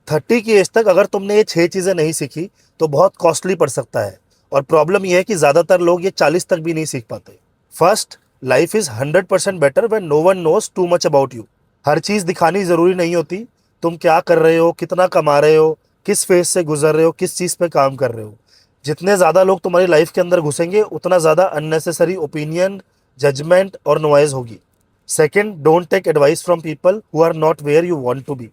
30 की एज तक अगर तुमने ये 6 चीज़ें नहीं सीखी तो बहुत कॉस्टली पड़ सकता है। और प्रॉब्लम ये है कि ज़्यादातर लोग ये 40 तक भी नहीं सीख पाते। First, life is 100% better when no one knows too much about you. हर चीज़ दिखानी ज़रूरी नहीं होती। तुम क्या कर रहे हो, कितना कमा रहे हो, किस फेज से गुजर रहे हो, किस चीज़ पे काम कर रहे हो। जितने ज़्यादा लोग तुम्हारी लाइफ के अंदर घुसेंगे उतना ज़्यादा अननेसेसरी ओपिनियन, जजमेंट और नॉइज़ होगी। Second, don't take advice from people who are not where you want to be.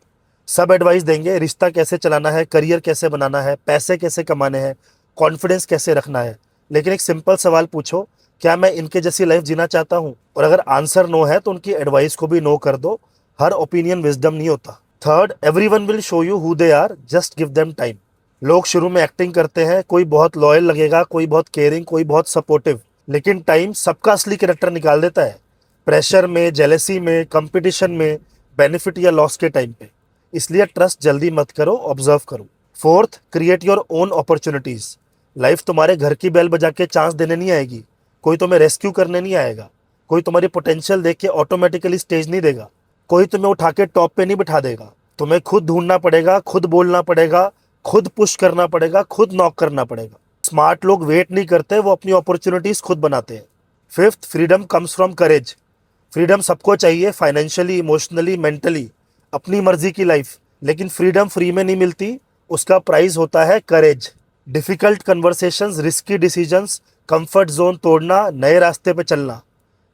सब एडवाइस देंगे, रिश्ता कैसे चलाना है, करियर कैसे बनाना है, पैसे कैसे कमाने हैं, कॉन्फिडेंस कैसे रखना है। लेकिन एक सिंपल सवाल पूछो, क्या मैं इनके जैसी लाइफ जीना चाहता हूँ? और अगर आंसर नो है तो उनकी एडवाइस को भी नो कर दो। हर ओपिनियन विजडम नहीं होता। Third, everyone will show you who they are, just give them time. लोग शुरू में एक्टिंग करते हैं, कोई बहुत लॉयल लगेगा, कोई बहुत केयरिंग, कोई बहुत सपोर्टिव। लेकिन टाइम सबका असली कैरेक्टर निकाल देता है। प्रेशर में, जेलेसी में, कंपटीशन में, बेनिफिट या लॉस के टाइम पे। इसलिए ट्रस्ट जल्दी मत करो, ऑब्जर्व करो। Fourth, create your own opportunities. Life तुम्हारे घर की बेल बजा के चांस देने नहीं आएगी। कोई तुम्हें रेस्क्यू करने नहीं आएगा। कोई तुम्हारी पोटेंशियल देख के ऑटोमेटिकली स्टेज नहीं देगा। कोई तुम्हें उठा के टॉप पे नहीं बिठा देगा। तुम्हें खुद ढूंढना पड़ेगा, खुद बोलना पड़ेगा, खुद पुश करना पड़ेगा, खुद नॉक करना पड़ेगा। स्मार्ट लोग वेट नहीं करते, वो अपनी अपॉर्चुनिटीज खुद बनाते हैं। Fifth, freedom comes from courage. Freedom सबको चाहिए, फाइनेंशियली, इमोशनली, मेंटली, अपनी मर्जी की लाइफ। लेकिन फ्रीडम फ्री में नहीं मिलती, उसका प्राइस होता है courage. Difficult conversations, risky decisions, comfort zone तोड़ना, नए रास्ते पे चलना।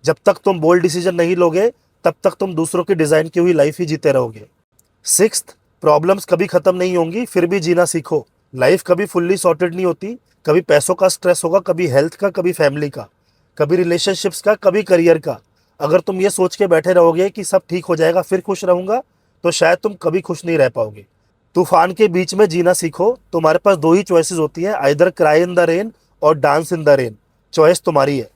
जब तक तुम बोल्ड डिसीजन नहीं लोगे तब तक तुम दूसरों की डिजाइन की हुई लाइफ ही जीते रहोगे। सिक्स्थ, प्रॉब्लम्स कभी खत्म नहीं होंगी, फिर भी जीना सीखो। लाइफ कभी फुल्ली सॉर्टेड नहीं होती। कभी पैसों का स्ट्रेस होगा, कभी हेल्थ का, कभी फैमिली का, कभी रिलेशनशिप्स का, कभी करियर का। अगर तुम ये सोच के बैठे रहोगे कि सब ठीक हो जाएगा फिर खुश रहूंगा, तो शायद तुम कभी खुश नहीं रह पाओगे। तूफान के बीच में जीना सीखो। तुम्हारे पास दो ही चॉइसेस होती हैं, either cry in the rain और dance in the rain. Choice तुम्हारी है।